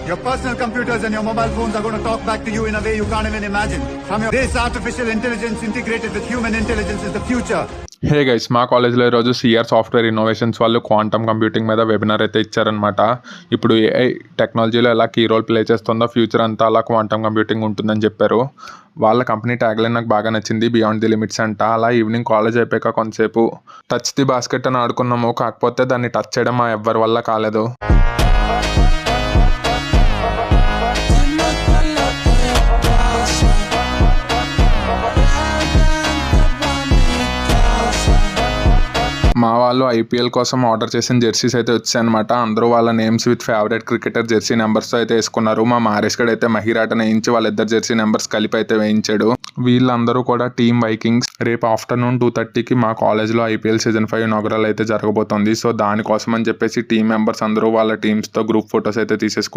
Your personal computers and your mobile phones are going to talk back to you in a way you can't even imagine. This artificial intelligence integrated with human intelligence is the future. Hey guys, మా కాలేజ్లో ఈరోజు CR software innovations వాళ్ళు quantum computing మీద webinar అయితే ఇచ్చారనమాట. ఇప్పుడు AI టెక్నాలజీలో ఎలా కీ రోల్ ప్లే చేస్తుందో ఫ్యూచర్ అంతా అలా క్వాంటమ్ కంప్యూటింగ్ ఉంటుందని చెప్పారు. వాళ్ళ కంపెనీ ట్యాగ్లైన్ నాకు బాగా నచ్చింది, బియాండ్ ది లిమిట్స్ అంట. అలా ఈవినింగ్ కాలేజ్ అయిపోయాక కొంతసేపు టచ్ ది బాస్కెట్ అని ఆడుకున్నాము. కాకపోతే దాన్ని టచ్ చేయడం మా ఎవ్వరి వల్ల కాలేదు. మా వాళ్ళు ఐపీఎల్ కోసం ఆర్డర్ చేసిన జెర్సీస్ అయితే వచ్చాయన్నమాట. అందరూ వాళ్ళ names with favourite cricketer jersey నెంబర్స్తో అయితే వేసుకున్నారు. మా మారేష్ గడ్ అయితే మహిరాటను వేయించి వాళ్ళిద్దరు జెర్సీ నెంబర్స్ కలిపి అయితే వేయించాడు. వీళ్ళందరూ కూడా టీమ్ వైకింగ్స్. రేపు ఆఫ్టర్నూన్ 2:30కి మా కాలేజ్లో ఐపీఎల్ సీజన్ 5 ఇనాగరల్ అయితే జరగబోతోంది. సో దానికోసం అని చెప్పేసి టీమ్ మెంబర్స్ అందరూ వాళ్ళ టీమ్స్తో గ్రూప్ ఫొటోస్ అయితే తీసేసుకున్నారు.